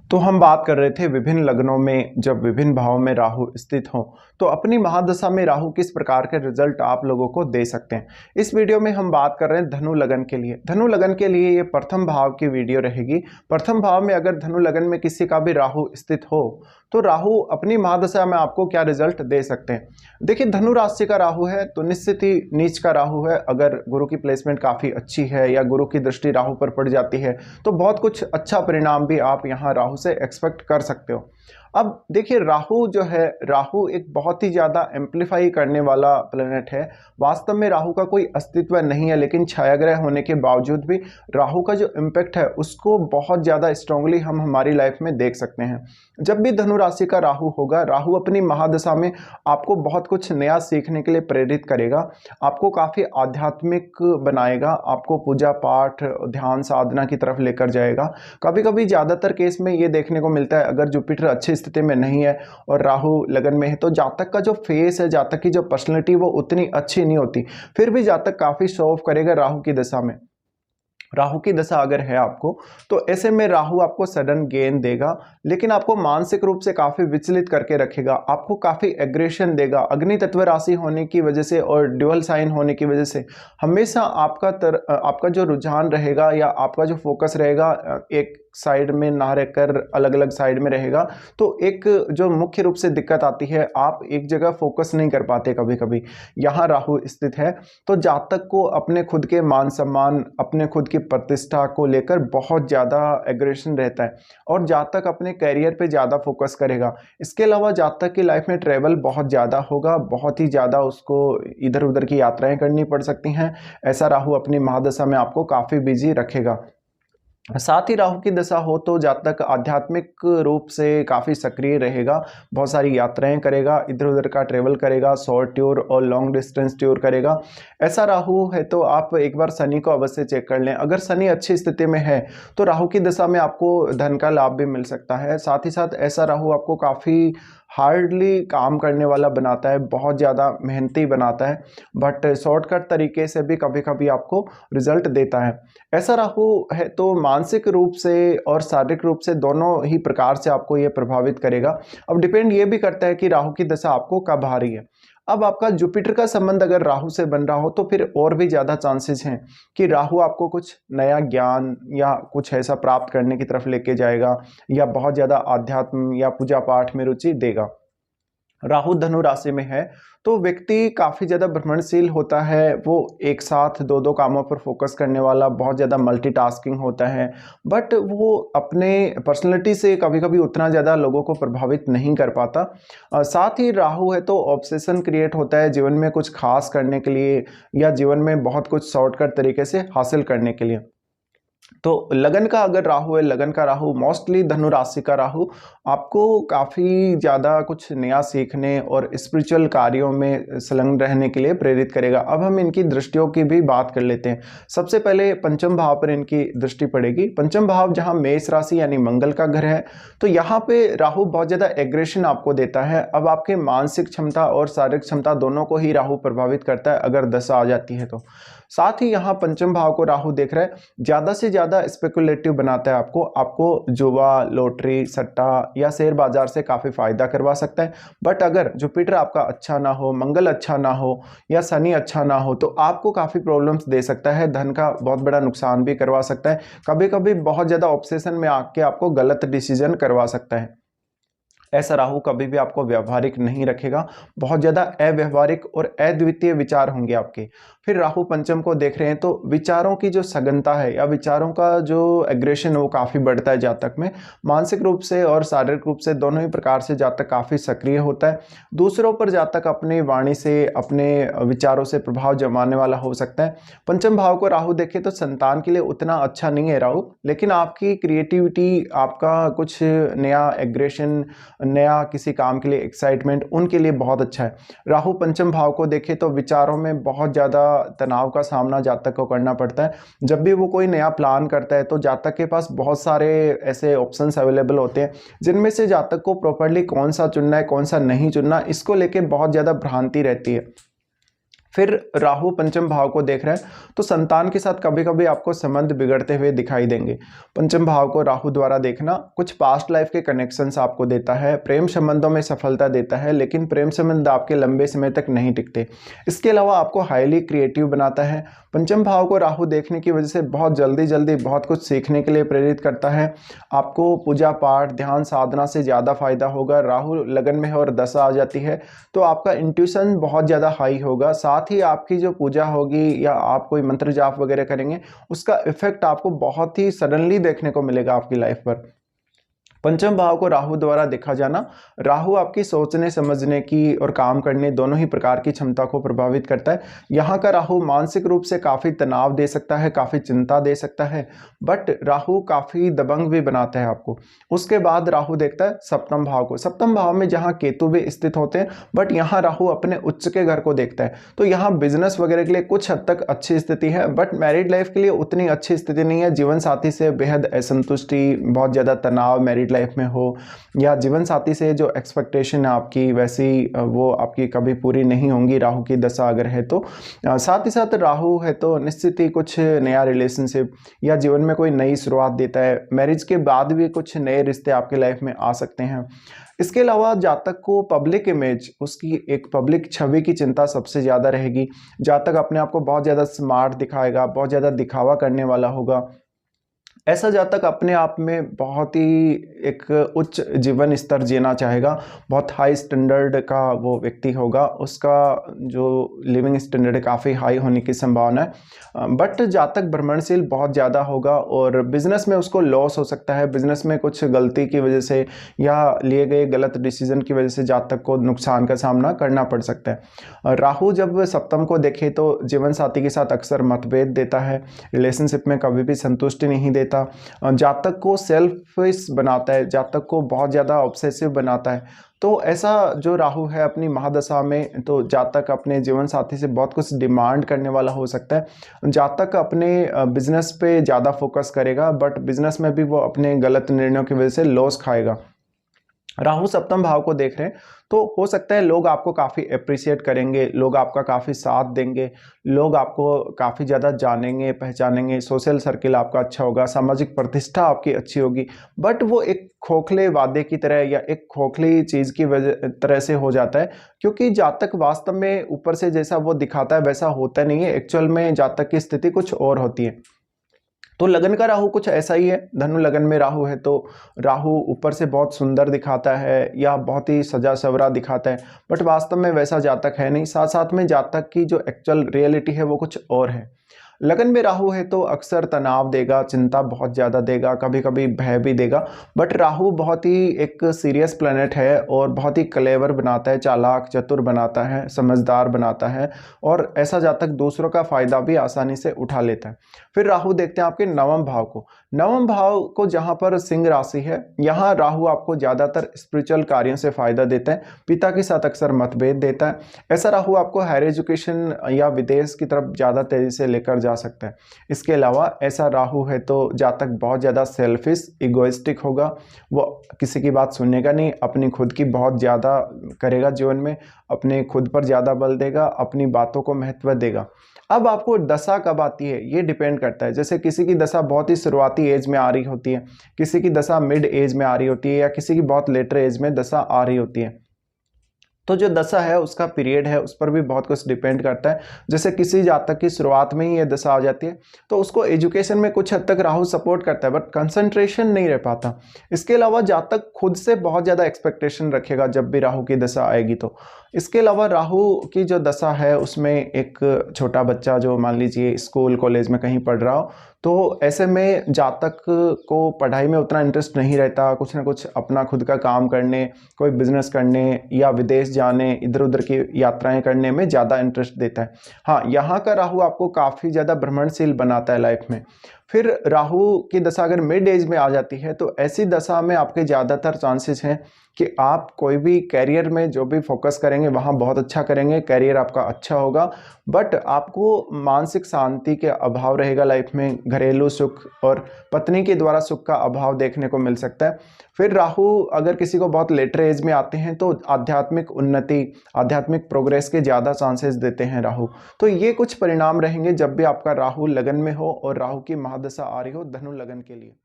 तो हम बात कर रहे थे विभिन्न लग्नों में जब विभिन्न भावों में राहु स्थित हो तो अपनी महादशा में राहु किस प्रकार के रिजल्ट आप लोगों को दे सकते हैं। इस वीडियो में हम बात कर रहे हैं धनु लगन के लिए। धनु लगन के लिए ये प्रथम भाव की वीडियो रहेगी। प्रथम भाव में अगर धनु लगन में किसी का भी राहु स्थित हो तो राहु अपनी महादशा में आपको क्या रिजल्ट दे सकते हैं। देखिए, धनु राशि का राहु है तो निश्चित ही नीच का राहु है। अगर गुरु की प्लेसमेंट काफ़ी अच्छी है या गुरु की दृष्टि राहु पर पड़ जाती है तो बहुत कुछ अच्छा परिणाम भी आप यहाँ राहु से एक्सपेक्ट कर सकते हो। अब देखिए, राहु जो है, राहु एक बहुत ही ज़्यादा एम्पलीफाई करने वाला प्लेनेट है। वास्तव में राहु का कोई अस्तित्व नहीं है, लेकिन छायाग्रह होने के बावजूद भी राहु का जो इम्पैक्ट है उसको बहुत ज़्यादा स्ट्रांगली हम हमारी लाइफ में देख सकते हैं। जब भी धनु राशि का राहु होगा, राहु अपनी महादशा में आपको बहुत कुछ नया सीखने के लिए प्रेरित करेगा, आपको काफ़ी आध्यात्मिक बनाएगा, आपको पूजा पाठ ध्यान साधना की तरफ लेकर जाएगा। कभी कभी ज़्यादातर केस में ये देखने को मिलता है, अगर जुपिटर अच्छी स्थिति में नहीं है और राहु लगन में है तो जातक का जो फेस है, जातक की जो पर्सनैलिटी वो उतनी अच्छी नहीं होती। फिर भी जातक काफ़ी शो ऑफ करेगा राहु की दशा में। राहु की दशा अगर है आपको तो ऐसे में राहु आपको सडन गेन देगा, लेकिन आपको मानसिक रूप से काफ़ी विचलित करके रखेगा, आपको काफ़ी एग्रेशन देगा। अग्नि तत्व राशि होने की वजह से और ड्यूअल साइन होने की वजह से हमेशा आपका जो रुझान रहेगा या आपका जो फोकस रहेगा एक साइड में ना रहकर अलग अलग साइड में रहेगा। तो एक जो मुख्य रूप से दिक्कत आती है, आप एक जगह फोकस नहीं कर पाते। कभी कभी यहाँ राहु स्थित है तो जातक को अपने खुद के मान सम्मान, अपने खुद की प्रतिष्ठा को लेकर बहुत ज़्यादा एग्रेशन रहता है और जातक अपने कैरियर पे ज़्यादा फोकस करेगा। इसके अलावा जातक की लाइफ में ट्रैवल बहुत ज़्यादा होगा, बहुत ही ज़्यादा उसको इधर उधर की यात्राएं करनी पड़ सकती हैं। ऐसा राहु अपनी महादशा में आपको काफ़ी बिजी रखेगा। साथ ही राहु की दशा हो तो जातक आध्यात्मिक रूप से काफ़ी सक्रिय रहेगा, बहुत सारी यात्राएं करेगा, इधर उधर का ट्रेवल करेगा, शॉर्ट टूर और लॉन्ग डिस्टेंस टूर करेगा। ऐसा राहु है तो आप एक बार शनि को अवश्य चेक कर लें। अगर शनि अच्छी स्थिति में है तो राहु की दशा में आपको धन का लाभ भी मिल सकता है। साथ ही साथ ऐसा राहु आपको काफ़ी हार्डली काम करने वाला बनाता है, बहुत ज़्यादा मेहनती बनाता है, बट शॉर्टकट तरीके से भी कभी कभी आपको रिजल्ट देता है। ऐसा राहु है तो मानसिक रूप से और शारीरिक रूप से दोनों ही प्रकार से आपको ये प्रभावित करेगा। अब डिपेंड ये भी करता है कि राहु की दशा आपको कब आ रही है। अब आपका जुपिटर का संबंध अगर राहु से बन रहा हो तो फिर और भी ज़्यादा चांसेस हैं कि राहु आपको कुछ नया ज्ञान या कुछ ऐसा प्राप्त करने की तरफ लेके जाएगा या बहुत ज़्यादा आध्यात्म या पूजा पाठ में रुचि देगा। राहु धनु राशि में है तो व्यक्ति काफ़ी ज़्यादा भ्रमणशील होता है, वो एक साथ दो दो कामों पर फोकस करने वाला, बहुत ज़्यादा मल्टीटास्किंग होता है, बट वो अपने पर्सनैलिटी से कभी कभी उतना ज़्यादा लोगों को प्रभावित नहीं कर पाता। साथ ही राहु है तो ऑब्सेशन क्रिएट होता है जीवन में कुछ खास करने के लिए या जीवन में बहुत कुछ शॉर्टकट तरीके से हासिल करने के लिए। तो लगन का अगर राहु है, लगन का राहु मोस्टली धनु राशि का राहु आपको काफ़ी ज़्यादा कुछ नया सीखने और स्पिरिचुअल कार्यों में संलग्न रहने के लिए प्रेरित करेगा। अब हम इनकी दृष्टियों की भी बात कर लेते हैं। सबसे पहले पंचम भाव पर इनकी दृष्टि पड़ेगी। पंचम भाव जहां मेष राशि यानी मंगल का घर है तो यहाँ पे राहु बहुत ज़्यादा एग्रेशन आपको देता है। अब आपके मानसिक क्षमता और शारीरिक क्षमता दोनों को ही राहु प्रभावित करता है अगर दशा आ जाती है तो। साथ ही यहाँ पंचम भाव को राहु देख रहा है, ज़्यादा से ज़्यादा स्पेकुलेटिव बनाता है आपको जुआ, लॉटरी, सट्टा या शेयर बाजार से काफ़ी फायदा करवा सकता है। बट अगर जुपिटर आपका अच्छा ना हो, मंगल अच्छा ना हो या शनि अच्छा ना हो तो आपको काफ़ी प्रॉब्लम्स दे सकता है, धन का बहुत बड़ा नुकसान भी करवा सकता है, कभी कभी बहुत ज़्यादा ऑब्सेशन में आके आपको गलत डिसीजन करवा सकता है। ऐसा राहु कभी भी आपको व्यावहारिक नहीं रखेगा, बहुत ज़्यादा अव्यवहारिक और अद्वितीय विचार होंगे आपके। फिर राहु पंचम को देख रहे हैं तो विचारों की जो सघनता है या विचारों का जो एग्रेशन है वो काफ़ी बढ़ता है जातक में। मानसिक रूप से और शारीरिक रूप से दोनों ही प्रकार से जातक काफ़ी सक्रिय होता है। दूसरों पर जातक अपनी वाणी से, अपने विचारों से प्रभाव जमाने वाला हो सकता है। पंचम भाव को राहु देखे तो संतान के लिए उतना अच्छा नहीं है राहु, लेकिन आपकी क्रिएटिविटी, आपका कुछ नया एग्रेशन, नया किसी काम के लिए एक्साइटमेंट, उनके लिए बहुत अच्छा है। राहु पंचम भाव को देखे तो विचारों में बहुत ज़्यादा तनाव का सामना जातक को करना पड़ता है। जब भी वो कोई नया प्लान करता है तो जातक के पास बहुत सारे ऐसे ऑप्शंस अवेलेबल होते हैं जिनमें से जातक को प्रॉपर्ली कौन सा चुनना है, कौन सा नहीं चुनना, इसको लेके बहुत ज़्यादा भ्रांति रहती है। फिर राहु पंचम भाव को देख रहे हैं तो संतान के साथ कभी कभी आपको संबंध बिगड़ते हुए दिखाई देंगे। पंचम भाव को राहु द्वारा देखना कुछ पास्ट लाइफ के कनेक्शंस आपको देता है, प्रेम संबंधों में सफलता देता है, लेकिन प्रेम संबंध आपके लंबे समय तक नहीं टिकते। इसके अलावा आपको हाईली क्रिएटिव बनाता है। पंचम भाव को राहु देखने की वजह से बहुत जल्दी जल्दी बहुत कुछ सीखने के लिए प्रेरित करता है। आपको पूजा पाठ ध्यान साधना से ज़्यादा फायदा होगा। राहु लगन में है और दशा आ जाती है तो आपका इंट्यूशन बहुत ज़्यादा हाई होगा। साथ ही आपकी जो पूजा होगी या आप कोई मंत्र जाप वगैरह करेंगे उसका इफेक्ट आपको बहुत ही सडनली देखने को मिलेगा आपकी लाइफ पर। पंचम भाव को राहु द्वारा देखा जाना, राहु आपकी सोचने समझने की और काम करने दोनों ही प्रकार की क्षमता को प्रभावित करता है। यहाँ का राहु मानसिक रूप से काफ़ी तनाव दे सकता है, काफ़ी चिंता दे सकता है, बट राहु काफ़ी दबंग भी बनाता है आपको। उसके बाद राहु देखता है सप्तम भाव को। सप्तम भाव में जहाँ केतु भी स्थित होते हैं, बट यहाँ राहु अपने उच्च के घर को देखता है, तो यहाँ बिजनेस वगैरह के लिए कुछ हद तक अच्छी स्थिति है, बट मैरिड लाइफ के लिए उतनी अच्छी स्थिति नहीं है। जीवन साथी से बेहद असंतुष्टि, बहुत ज़्यादा तनाव मैरिड लाइफ में हो, या जीवन साथी से जो एक्सपेक्टेशन है आपकी वैसी वो आपकी कभी पूरी नहीं होंगी राहु की दशा अगर है तो। साथ ही साथ राहु है तो निश्चित ही कुछ नया रिलेशनशिप या जीवन में कोई नई शुरुआत देता है। मैरिज के बाद भी कुछ नए रिश्ते आपके लाइफ में आ सकते हैं। इसके अलावा जातक को पब्लिक इमेज, उसकी एक पब्लिक छवि की चिंता सबसे ज़्यादा रहेगी। जातक अपने आप को बहुत ज़्यादा स्मार्ट दिखाएगा, बहुत ज़्यादा दिखावा करने वाला होगा। ऐसा जातक अपने आप में बहुत ही एक उच्च जीवन स्तर जीना चाहेगा, बहुत हाई स्टैंडर्ड का वो व्यक्ति होगा, उसका जो लिविंग स्टैंडर्ड काफ़ी हाई होने की संभावना है। बट जातक भ्रमणशील बहुत ज़्यादा होगा और बिजनेस में उसको लॉस हो सकता है। बिजनेस में कुछ गलती की वजह से या लिए गए गलत डिसीजन की वजह से जातक को नुकसान का सामना करना पड़ सकता है। राहु जब सप्तम को देखे तो जीवन साथी के साथ अक्सर मतभेद देता है, रिलेशनशिप में कभी भी संतुष्टि नहीं देता, जातक को सेल्फिश बनाता है, जातक को बहुत ज़्यादा ऑब्सेसिव बनाता है। तो ऐसा जो राहु है अपनी महादशा में, तो जातक अपने जीवन साथी से बहुत कुछ डिमांड करने वाला हो सकता है। जातक अपने बिजनेस पे ज़्यादा फोकस करेगा, बट बिजनेस में भी वो अपने गलत निर्णयों की वजह से लॉस खाएगा। राहु सप्तम भाव को देख रहे हैं तो हो सकता है लोग आपको काफ़ी अप्रिशिएट करेंगे, लोग आपका काफ़ी साथ देंगे, लोग आपको काफ़ी ज़्यादा जानेंगे पहचानेंगे, सोशल सर्किल आपका अच्छा होगा, सामाजिक प्रतिष्ठा आपकी अच्छी होगी। बट वो एक खोखले वादे की तरह या एक खोखली चीज़ की वजह तरह से हो जाता है, क्योंकि जातक वास्तव में ऊपर से जैसा वो दिखाता है वैसा होता नहीं है। एक्चुअल में जातक की स्थिति कुछ और होती है। तो लगन का राहु कुछ ऐसा ही है। धनु लगन में राहु है तो राहु ऊपर से बहुत सुंदर दिखाता है या बहुत ही सजा सवरा दिखाता है, बट वास्तव में वैसा जातक है नहीं। साथ साथ में जातक की जो एक्चुअल रियलिटी है वो कुछ और है। लगन में राहु है तो अक्सर तनाव देगा, चिंता बहुत ज़्यादा देगा, कभी कभी भय भी देगा, बट राहु बहुत ही एक सीरियस प्लैनेट है और बहुत ही क्लेवर बनाता है, चालाक चतुर बनाता है, समझदार बनाता है, और ऐसा जातक दूसरों का फायदा भी आसानी से उठा लेता है। फिर राहु देखते हैं आपके नवम भाव को। नवम भाव को जहाँ पर सिंह राशि है, यहाँ राहु आपको ज़्यादातर स्पिरिचुअल कार्यों से फायदा देता है, पिता के साथ अक्सर मतभेद देता है। ऐसा राहु आपको हायर एजुकेशन या विदेश की तरफ ज़्यादा तेज़ी से लेकर जा सकता है। इसके अलावा ऐसा राहु है तो जातक बहुत ज़्यादा सेल्फिश इगोइस्टिक होगा, वो किसी की बात सुनेगा नहीं, अपनी खुद की बहुत ज़्यादा करेगा जीवन में, अपने खुद पर ज़्यादा बल देगा, अपनी बातों को महत्व देगा। अब आपको दशा कब आती है ये डिपेंड करता है। जैसे किसी की दशा बहुत ही शुरुआती एज में आ रही होती है, किसी की दशा मिड एज में आ रही होती है, या किसी की बहुत लेटर एज में दशा आ रही होती है। तो जो दशा है उसका पीरियड है उस पर भी बहुत कुछ डिपेंड करता है। जैसे किसी जातक की शुरुआत में ही ये दशा आ जाती है तो उसको एजुकेशन में कुछ हद तक राहु सपोर्ट करता है, बट कंसंट्रेशन नहीं रह पाता। इसके अलावा जातक खुद से बहुत ज़्यादा एक्सपेक्टेशन रखेगा जब भी राहु की दशा आएगी तो। इसके अलावा राहु की जो दशा है उसमें एक छोटा बच्चा जो मान लीजिए स्कूल कॉलेज में कहीं पढ़ रहा हो, तो ऐसे में जातक को पढ़ाई में उतना इंटरेस्ट नहीं रहता, कुछ ना कुछ अपना खुद का काम करने, कोई बिजनेस करने या विदेश जाने, इधर उधर की यात्राएं करने में ज़्यादा इंटरेस्ट देता है। हाँ, यहाँ का राहु आपको काफ़ी ज़्यादा भ्रमणशील बनाता है लाइफ में। फिर राहु की दशा अगर मिड एज में आ जाती है तो ऐसी दशा में आपके ज़्यादातर चांसेस हैं कि आप कोई भी कैरियर में जो भी फोकस करेंगे वहाँ बहुत अच्छा करेंगे, कैरियर आपका अच्छा होगा, बट आपको मानसिक शांति के अभाव रहेगा लाइफ में, घरेलू सुख और पत्नी के द्वारा सुख का अभाव देखने को मिल सकता है। फिर राहु अगर किसी को बहुत लेटर एज में आते हैं तो आध्यात्मिक उन्नति, आध्यात्मिक प्रोग्रेस के ज़्यादा चांसेस देते हैं राहु। तो ये कुछ परिणाम रहेंगे जब भी आपका राहु लगन में हो और राहु की महादशा आ रही हो धनु लगन के लिए।